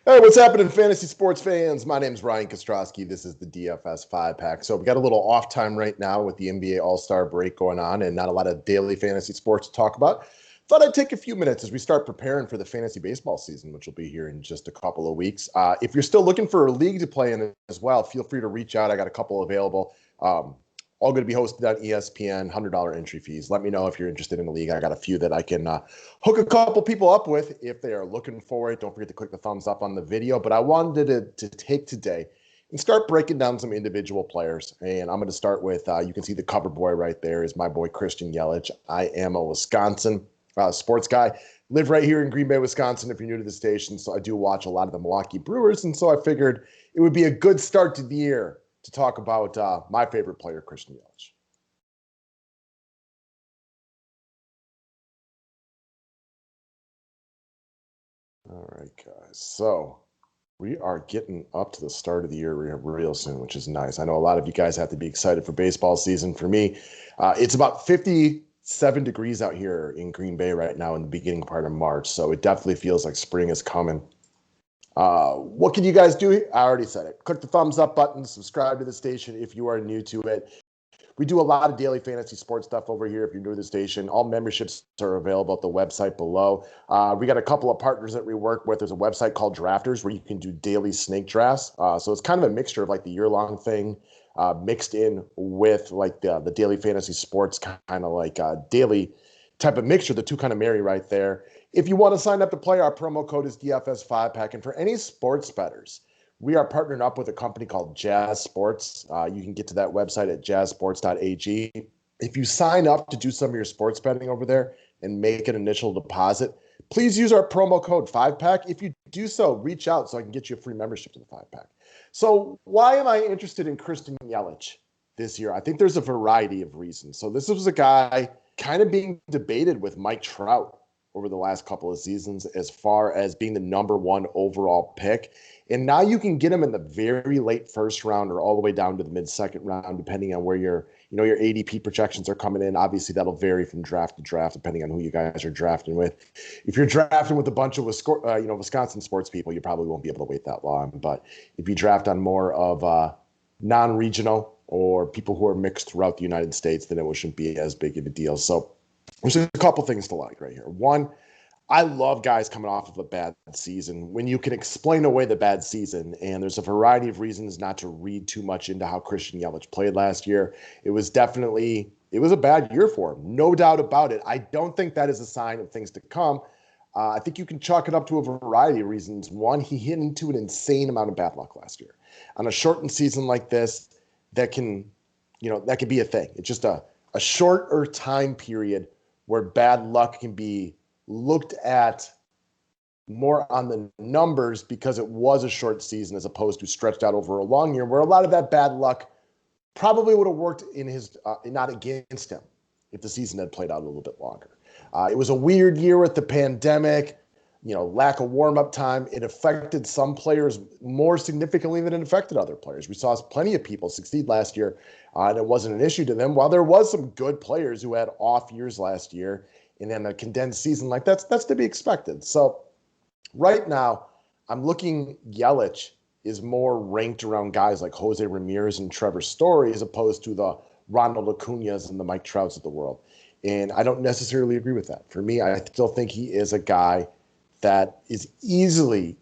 Hey, what's happening, fantasy sports fans? My name's Ryan Kostrowski. This is the DFS 5-pack. So we got a little off time right now with the NBA All-Star break going on and not a lot of daily fantasy sports to talk about. Thought I'd take a few minutes as we start preparing for the fantasy baseball season, which will be here in just a couple of weeks. If you're still looking for a league to play in as well, feel free to reach out. I got a couple available. All going to be hosted on ESPN, $100 entry fees. Let me know if you're interested in the league. I got a few that I can hook a couple people up with if they are looking for it. Don't forget to click the thumbs up on the video. But I wanted to take today and start breaking down some individual players. And I'm going to start with, you can see the cover boy right there is my boy Christian Yelich. I am a Wisconsin sports guy. Live right here in Green Bay, Wisconsin, if you're new to the station. So I do watch a lot of the Milwaukee Brewers. And so I figured it would be a good start to the year to talk about my favorite player, Christian Yelich. All right, guys. So we are getting up to the start of the year real soon, which is nice. I know a lot of you guys have to be excited for baseball season. For me, it's about 57 degrees out here in Green Bay right now in the beginning part of March. So it definitely feels like spring is coming. What can you guys do? I already said it. Click the thumbs up button, subscribe to the station if you are new to it. We do a lot of daily fantasy sports stuff over here. If you're new to the station, all memberships are available at the website below. We got a couple of partners that we work with. There's a website called Drafters where you can do daily snake drafts. So it's kind of a mixture of like the year-long thing mixed in with like the daily fantasy sports kind of like daily type of mixture. The two kind of marry right there. If you want to sign up to play, our promo code is DFS5-pack. And for any sports bettors, we are partnering up with a company called Jazz Sports. You can get to that website at jazzsports.ag. If you sign up to do some of your sports betting over there and make an initial deposit, please use our promo code 5-pack. If you do so, reach out so I can get you a free membership to the 5-pack. So why am I interested in Christian Yelich this year? I think there's a variety of reasons. So this was a guy kind of being debated with Mike Trout over the last couple of seasons as far as being the number one overall pick. And now you can get him in the very late first round or all the way down to the mid-second round, depending on where your ADP projections are coming in. Obviously, that'll vary from draft to draft, depending on who you guys are drafting with. If you're drafting with a bunch of Wisconsin sports people, you probably won't be able to wait that long. But if you draft on more of non-regional or people who are mixed throughout the United States, then it shouldn't be as big of a deal. So there's a couple things to like right here. One, I love guys coming off of a bad season when you can explain away the bad season. And there's a variety of reasons not to read too much into how Christian Yelich played last year. It was a bad year for him. No doubt about it. I don't think that is a sign of things to come. I think you can chalk it up to a variety of reasons. One, he hit into an insane amount of bad luck last year. On a shortened season like this, that can be a thing. It's just a shorter time period where bad luck can be looked at more on the numbers because it was a short season as opposed to stretched out over a long year, where a lot of that bad luck probably would have worked in his not against him if the season had played out a little bit longer. It was a weird year with the pandemic, lack of warm-up time. It affected some players more significantly than it affected other players. We saw plenty of people succeed last year, and it wasn't an issue to them. While there was some good players who had off years last year, and then a condensed season like that's to be expected. So right now, I'm looking Yelich is more ranked around guys like Jose Ramirez and Trevor Story as opposed to the Ronald Acuñas and the Mike Trouts of the world. And I don't necessarily agree with that. For me, I still think he is a guy that is easily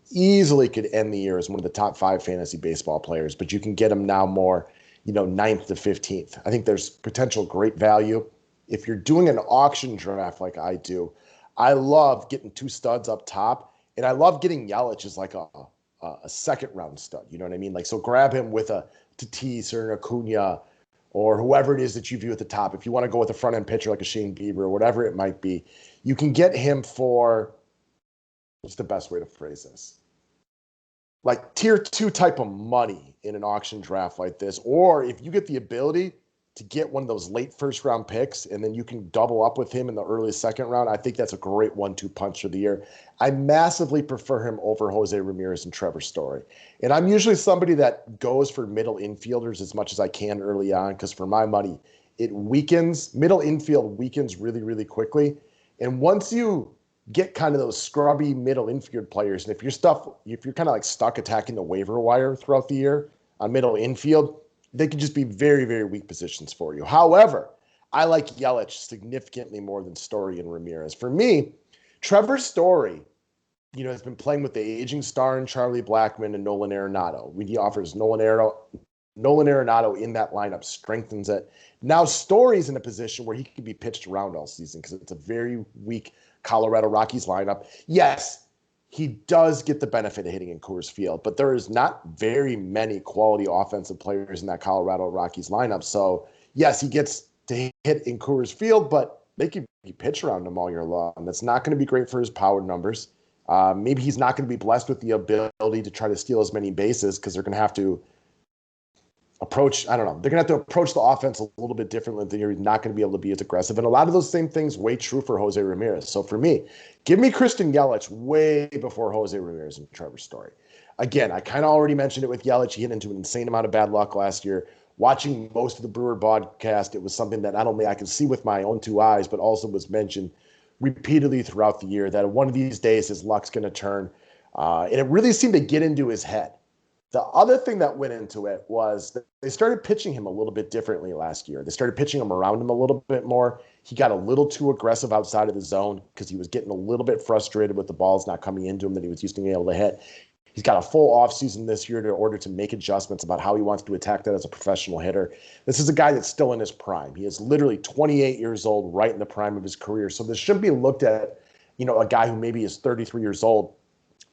could end the year as one of the top 5 fantasy baseball players, but you can get him now more, 9th to 15th. I think there's potential great value. If you're doing an auction draft like I do, I love getting 2 studs up top, and I love getting Yelich as like a second round stud. You know what I mean? Like, so grab him with a Tatis or an Acuna or whoever it is that you view at the top. If you want to go with a front end pitcher like a Shane Bieber or whatever it might be, you can get him for, what's the best way to phrase this? Like tier 2 type of money in an auction draft like this. Or if you get the ability to get one of those late first round picks and then you can double up with him in the early second round, I think that's a great 1-2 punch for the year. I massively prefer him over Jose Ramirez and Trevor Story. And I'm usually somebody that goes for middle infielders as much as I can early on because for my money, middle infield weakens really, really quickly. And once you get kind of those scrubby middle infield players. And if you're kind of like stuck attacking the waiver wire throughout the year on middle infield, they could just be very, very weak positions for you. However, I like Yelich significantly more than Story and Ramirez. For me, Trevor Story, has been playing with the aging star in Charlie Blackmon and Nolan Arenado. When he offers Nolan Arenado in that lineup, strengthens it. Now Story's in a position where he can be pitched around all season because it's a very weak Colorado Rockies lineup. Yes, he does get the benefit of hitting in Coors Field, but there is not very many quality offensive players in that Colorado Rockies lineup. So yes, he gets to hit in Coors Field, but they could be pitch around him all year long. That's not going to be great for his power numbers. Maybe he's not going to be blessed with the ability to try to steal as many bases because they're going to have to approach, I don't know, they're going to have to approach the offense a little bit differently. You're not going to be able to be as aggressive. And a lot of those same things way true for Jose Ramirez. So for me, give me Christian Yelich way before Jose Ramirez and Trevor Story. Again, I kind of already mentioned it with Yelich. He hit into an insane amount of bad luck last year. Watching most of the Brewer broadcast, it was something that not only I could see with my own two eyes, but also was mentioned repeatedly throughout the year that one of these days his luck's going to turn. And it really seemed to get into his head. The other thing that went into it was that they started pitching him a little bit differently last year. They started pitching him around him a little bit more. He got a little too aggressive outside of the zone because he was getting a little bit frustrated with the balls not coming into him that he was used to being able to hit. He's got a full offseason this year in order to make adjustments about how he wants to attack that as a professional hitter. This is a guy that's still in his prime. He is literally 28 years old, right in the prime of his career. So this shouldn't be looked at, a guy who maybe is 33 years old,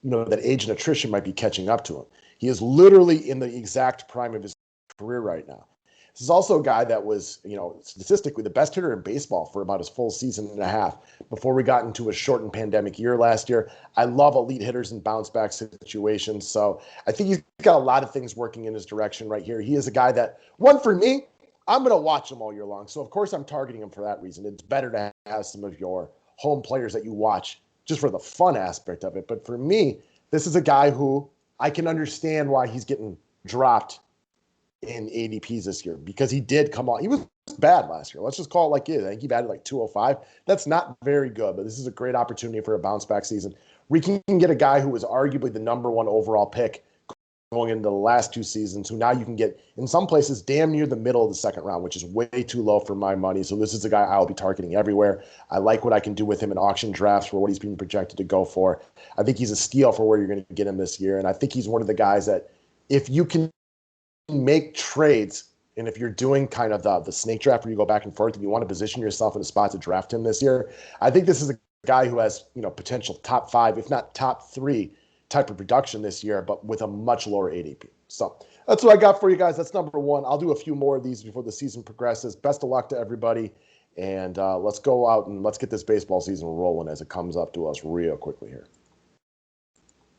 that age and attrition might be catching up to him. He is literally in the exact prime of his career right now. This is also a guy that was, statistically the best hitter in baseball for about his full season and a half before we got into a shortened pandemic year last year. I love elite hitters in bounce back situations. So I think he's got a lot of things working in his direction right here. He is a guy that, one for me, I'm going to watch him all year long. So of course I'm targeting him for that reason. It's better to have some of your home players that you watch just for the fun aspect of it. But for me, this is a guy who I can understand why he's getting dropped in ADPs this year because he did come on. He was bad last year. Let's just call it like it is. I think he batted like 205. That's not very good, but this is a great opportunity for a bounce back season. We can get a guy who was arguably the number one overall pick going into the last two seasons, who now you can get in some places damn near the middle of the second round, which is way too low for my money. So this is a guy I'll be targeting everywhere. I like what I can do with him in auction drafts for what he's being projected to go for. I think he's a steal for where you're going to get him this year. And I think he's one of the guys that if you can make trades, and if you're doing kind of the snake draft where you go back and forth and you want to position yourself in a spot to draft him this year, I think this is a guy who has, potential top 5, if not top 3 type of production this year, but with a much lower ADP. So that's what I got for you guys. That's number 1. I'll do a few more of these before the season progresses. Best of luck to everybody. And let's go out and let's get this baseball season rolling as it comes up to us real quickly here.